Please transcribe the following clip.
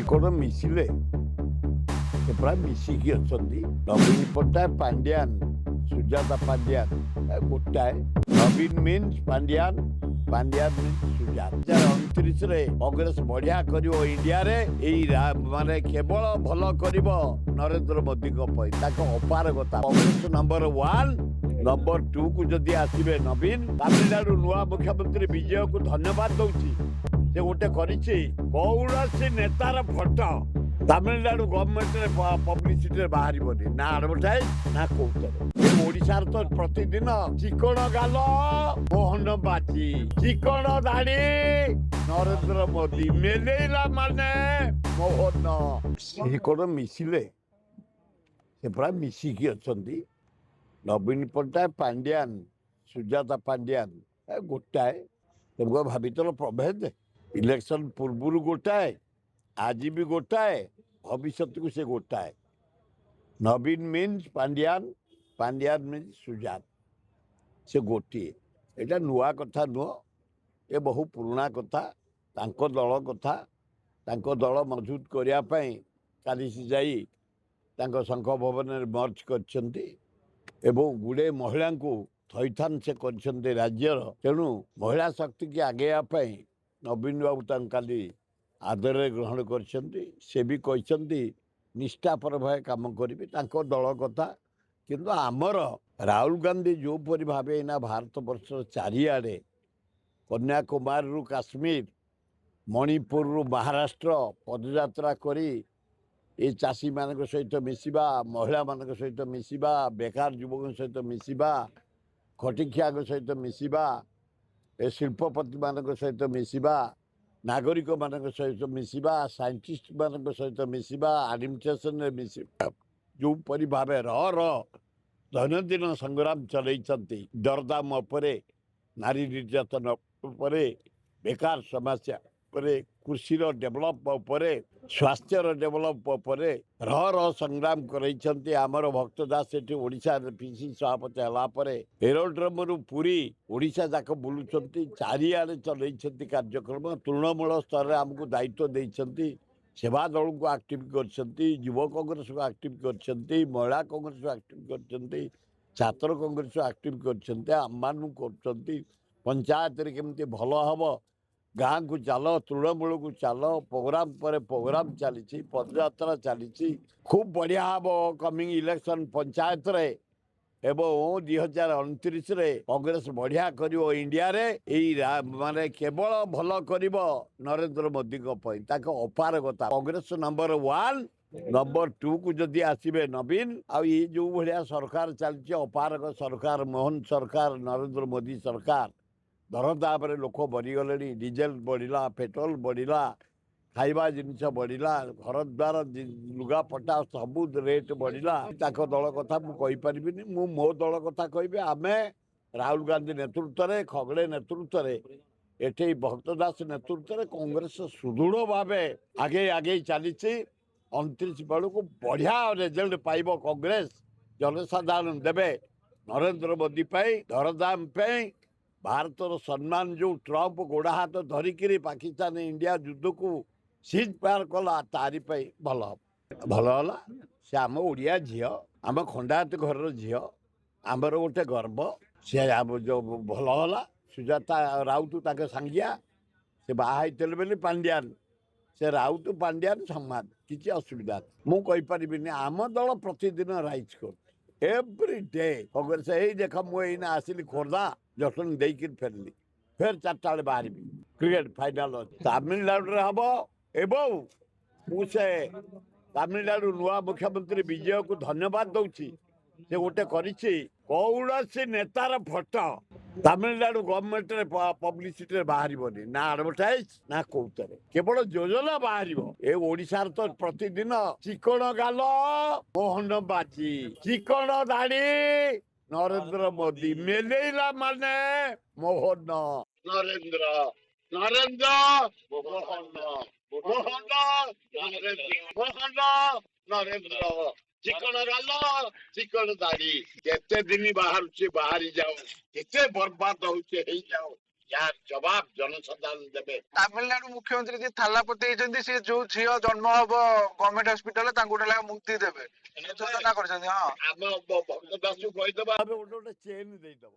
କଣ ମିଶିଲେ ସେ ପ୍ରାୟ ମିଶିକି ଅଛନ୍ତି। ନବୀନ ପଟ୍ଟନାୟକ ପାଣ୍ଡିଆନ, ସୁଜାତା ପାଣ୍ଡିଆନ ଗୋଟାଏ। ନବୀନ ମିନ୍ସ ପାଣ୍ଡିଆନ, ପାଣ୍ଡିଆନ ମିନ୍ସ ସୁଜାତା। 2029ରେ କଂଗ୍ରେସ ବଢିଆ କରିବ ଇଣ୍ଡିଆରେ। ଏଇ ମାନେ କେବଳ ଭଲ କରିବ ନରେନ୍ଦ୍ର ମୋଦିଙ୍କ ପାଇଁ। ତାଙ୍କ ଅପାରଗତା। କଂଗ୍ରେସ ନମ୍ବର 1, ନମ୍ବର 2 କୁ ଯଦି ଆସିବେ ନବୀନ। ତାମିଲନାଡୁ ନୂଆ ମୁଖ୍ୟମନ୍ତ୍ରୀ ବିଜୟକୁ ଧନ୍ୟବାଦ ଦଉଛି। ସେ ଗୋଟେ କରିଛି, କୌଣସି ନେତାର ଫଟୋ ତାମିଲନାଡୁ ଗଭର୍ଣ୍ଣମେଣ୍ଟରେ ପବ୍ଲିସିଟିରେ ବାହାରିବନି, ନା ଆଡଭର୍ଟାଇଜ ନା କୋଉଥିରେ। ଓଡିଶାର ତ ପ୍ରତିଦିନ ଚିକଣ ଗାଲ ମୋହନ ବାଜି, ଚିକଣ ଦାଢି ନରେନ୍ଦ୍ର ମୋଦି, ମେଲେଇଲା ମାନେ ମୋହନ। ସେ କଣ ମିଶିଲେ ସେ ପ୍ରାୟ ମିଶିକି ଅଛନ୍ତି। ନବୀନ ପଟ୍ଟନାୟକ ପାଣ୍ଡିଆନ, ସୁଜାତା ପାଣ୍ଡିଆନ ଗୋଟାଏ। ତେଣୁ ଭାବିତଲ ପ୍ରଭେଦ। ଇଲେକ୍ସନ ପୂର୍ବରୁ ଗୋଟାଏ, ଆଜି ବି ଗୋଟାଏ, ଭବିଷ୍ୟତକୁ ସେ ଗୋଟାଏ। ନବୀନ ମିନ୍ସ ପାଣ୍ଡିଆନ, ପାଣ୍ଡିଆନ ମିନ୍ସ ସୁଜାତ। ସେ ଗୋଟିଏ। ଏଇଟା ନୂଆ କଥା ନୁହଁ, ଏ ବହୁ ପୁରୁଣା କଥା। ତାଙ୍କ ଦଳ କଥା, ତାଙ୍କ ଦଳ ମଜବୁତ କରିବା ପାଇଁ କାଲି ସେ ଯାଇ ତାଙ୍କ ସଂଘ ଭବନରେ ମର୍ଚ୍ଚ କରିଛନ୍ତି ଏବଂ ଗୁଡ଼େ ମହିଳାଙ୍କୁ ଥଇଥାନ ସେ କରିଛନ୍ତି ରାଜ୍ୟର। ତେଣୁ ମହିଳା ଶକ୍ତିକି ଆଗେଇବା ପାଇଁ ନବୀନ ବାବୁ ତାଙ୍କୁ କାଲି ଆଦରରେ ଗ୍ରହଣ କରିଛନ୍ତି। ସେ ବି କହିଛନ୍ତି ନିଷ୍ଠାପର ଭାବେ କାମ କରିବେ, ତାଙ୍କ ଦଳ କଥା। କିନ୍ତୁ ଆମର ରାହୁଲ ଗାନ୍ଧୀ ଯେଉଁପରି ଭାବେ ଏଇନା ଭାରତ ବର୍ଷର ଚାରିଆଡ଼େ, କନ୍ୟାକୁମାରୀରୁ କାଶ୍ମୀର, ମଣିପୁରରୁ ମହାରାଷ୍ଟ୍ର ପଦଯାତ୍ରା କରି ଏ ଚାଷୀମାନଙ୍କ ସହିତ ମିଶିବା, ମହିଳାମାନଙ୍କ ସହିତ ମିଶିବା, ବେକାର ଯୁବକଙ୍କ ସହିତ ମିଶିବା, ଖଟିଖିଆଙ୍କ ସହିତ ମିଶିବା, ଏ ଶିଳ୍ପପତିମାନଙ୍କ ସହିତ ମିଶିବା, ନାଗରିକମାନଙ୍କ ସହିତ ମିଶିବା, ସାଇଣ୍ଟିଷ୍ଟମାନଙ୍କ ସହିତ ମିଶିବା, ଆଡମିନିଷ୍ଟ୍ରେସନରେ ମିଶିବା, ଯେଉଁପରି ଭାବେ ଦୈନନ୍ଦିନ ସଂଗ୍ରାମ ଚଲେଇଛନ୍ତି, ଦରଦାମ ଉପରେ, ନାରୀ ନିର୍ଯାତନା ଉପରେ, ବେକାର ସମସ୍ୟା ଉପରେ, କୃଷିର ଡେଭଲପ ଉପରେ, ସ୍ୱାସ୍ଥ୍ୟର ଡେଭଲପ ଉପରେ ସଂଗ୍ରାମ କରେଇଛନ୍ତି। ଆମର ଭକ୍ତ ଦାସ ଏଠି ଓଡ଼ିଶାରେ ପିସି ସଭାପତି ହେଲା ପରେ ଏରୋଡ୍ରମରୁ ପୁରୀ ଓଡ଼ିଶା ଯାକ ବୁଲୁଛନ୍ତି, ଚାରିଆଡ଼େ ଚଲେଇଛନ୍ତି କାର୍ଯ୍ୟକ୍ରମ। ତୃଣମୂଳ ସ୍ତରରେ ଆମକୁ ଦାୟିତ୍ୱ ଦେଇଛନ୍ତି। ସେବା ଦଳକୁ ଆକ୍ଟିଭ କରିଛନ୍ତି, ଯୁବ କଂଗ୍ରେସକୁ ଆକ୍ଟିଭ କରିଛନ୍ତି, ମହିଳା କଂଗ୍ରେସକୁ ଆକ୍ଟିଭ କରିଛନ୍ତି, ଛାତ୍ର କଂଗ୍ରେସକୁ ଆକ୍ଟିଭ କରିଛନ୍ତି, ଆମମାନଙ୍କୁ କରୁଛନ୍ତି। ପଞ୍ଚାୟତରେ କେମିତି ଭଲ ହେବ, ଗାଁକୁ ଚାଲ, ତୃଣମୂଳକୁ ଚାଲ, ପ୍ରୋଗ୍ରାମ ପରେ ପ୍ରୋଗ୍ରାମ ଚାଲିଛି, ପଦଯାତ୍ରା ଚାଲିଛି। ଖୁବ ବଢ଼ିଆ ହେବ କମିଂ ଇଲେକ୍ସନ ପଞ୍ଚାୟତରେ। ଏବଂ 2029ରେ କଂଗ୍ରେସ ବଢିଆ କରିବ ଇଣ୍ଡିଆରେ। ଏଇ ମାନେ କେବଳ ଭଲ କରିବ ନରେନ୍ଦ୍ର ମୋଦିଙ୍କ ପାଇଁ। ତାଙ୍କ ଅପାରଗତା। କଂଗ୍ରେସ ନମ୍ବର 1, ନମ୍ବର 2 କୁ ଯଦି ଆସିବେ ନବୀନ, ଆଉ ଏଇ ଯୋଉ ଭଳିଆ ସରକାର ଚାଲିଛି, ଅପାରଗ ସରକାର, ମୋହନ ସରକାର, ନରେନ୍ଦ୍ର ମୋଦି ସରକାର, ଦରଦାମରେ ଲୋକ ମରିଗଲେଣି। ଡିଜେଲ ବଢିଲା, ପେଟ୍ରୋଲ ବଢିଲା, ଖାଇବା ଜିନିଷ ବଢିଲା, ଘର ଦ୍ୱାର, ଲୁଗାପଟା ସବୁ ରେଟ୍ ବଢିଲା। ତାଙ୍କ ଦଳ କଥା ମୁଁ କହିପାରିବିନି, ମୁଁ ମୋ ଦଳ କଥା କହିବି। ଆମେ ରାହୁଲ ଗାନ୍ଧୀ ନେତୃତ୍ୱରେ, ଖଗଡେ ନେତୃତ୍ୱରେ, ଏଠି ଭକ୍ତ ଦାସ ନେତୃତ୍ୱରେ କଂଗ୍ରେସ ସୁଦୃଢ ଭାବେ ଆଗେଇ ଚାଲିଛି। 29 ବେଳକୁ ବଢିଆ ରେଜଲ୍ଟ ପାଇବ କଂଗ୍ରେସ। ଜନସାଧାରଣ ଦେବେ ନରେନ୍ଦ୍ର ମୋଦି ପାଇଁ, ଦରଦାମ ପାଇଁ। ଭାରତର ସମ୍ମାନ ଯୋଉ ଟ୍ରମ୍ପ ଗୋଡ ହାତ ଧରିକିରି ପାକିସ୍ତାନ ଇଣ୍ଡିଆ ଯୁଦ୍ଧକୁ ସିଜ୍ ପାର କଲା, ତାରି ପାଇଁ ଭଲ ହେଲା। ସେ ଆମ ଓଡ଼ିଆ ଝିଅ, ଆମ ଖଣ୍ଡାୟତ ଘରର ଝିଅ, ଆମର ଗୋଟେ ଗର୍ବ। ସେ ଯୋଉ ଭଲ ହେଲା। ସୁଜାତା ରାଉତ ତାଙ୍କ ସାଙ୍ଗିଆ, ସେ ବାହା ହେଇଥିଲେ ବୋଲି ପାଣ୍ଡିଆନ, ସେ ରାଉତ ପାଣ୍ଡିଆନ ସମାନ, କିଛି ଅସୁବିଧା ନାହିଁ। ମୁଁ କହିପାରିବିନି। ଆମ ଦଳ ପ୍ରତିଦିନ ରାଇଜ୍ କରୁଛି, ଏଭ୍ରି ଡେ କଂଗ୍ରେସ। ଏଇ ଦେଖ, ମୁଁ ଏଇନା ଆସିଲି ଖୋର୍ଦ୍ଧା, ଜଟଣୀ ଦେଇକିରି ଫେରିଲି, ଫେର 4ଟା ବେଳେ ବାହାରିବି। କ୍ରିକେଟ ଫାଇନାଲ ଅଛି, ତାମିଲନାଡୁରେ ହବ। ଏବଂ ମୁଁ ସେ ତାମିଲନାଡୁ ନୂଆ ମୁଖ୍ୟମନ୍ତ୍ରୀ ବିଜୟକୁ ଧନ୍ୟବାଦ ଦଉଛି। ସେ ଗୋଟେ କରିଛି, କୌଣସି ନେତାର ଫଟୋ ତାମିଲନାଡୁ ଗଭର୍ଣ୍ଣମେଣ୍ଟରେ ପବ୍ଲିସିଟିରେ ବାହାରିବନି, ନା ଆଡଭର୍ଟାଇଜ ନା କୋଉଥିରେ। କେବଳ ଯୋଜନା ବାହାରିବ। ଏ ଓଡିଶାର ତ ପ୍ରତିଦିନ ଚିକଣ ଗାଲ ମୋହନ ବାଜି, ଚିକଣ ଦାଢି ନରେନ୍ଦ୍ର ମୋଦି, ମେଲେଇଲା ମାନେ ମୋହନ। ନରେନ୍ଦ୍ର ନରେନ୍ଦ୍ର ମୋହନ, ମୋହନ ନରେନ୍ଦ୍ର, ନରେନ୍ଦ୍ର। ଚିକଣ ଗାଲ, ଚିକଣ ଦାଢି। କେତେ ଦିନ ବାହାରୁଛି, ବାହାରି ଯାଉ। କେତେ ବର୍ବାଦ ହଉଛି, ହେଇଯାଉ। यार जवाब जनसाधारण देवे ତାମିଲନାଡୁ ମୁଖ୍ୟମନ୍ତ୍ରୀ ଯିଏ ଥାଲାପତି ହେଇଛନ୍ତି ସେ ଯୋଉ ଝିଅ ଜନ୍ମ ହବ ଗଭର୍ଣ୍ଣମେଣ୍ଟ ହସ୍ପିଟାଲ ତାଙ୍କୁ ଗୋଟେ ଲେଖା ମୁକ୍ତି ଦେବେ ଯୋଜନା କରିଛନ୍ତି। ହଁ ଆମ ଭକ୍ତ ଦାସକୁ କହିଦବା ଗୋଟେ ଗୋଟେ ଚେନ୍ ଦେଇଦବ।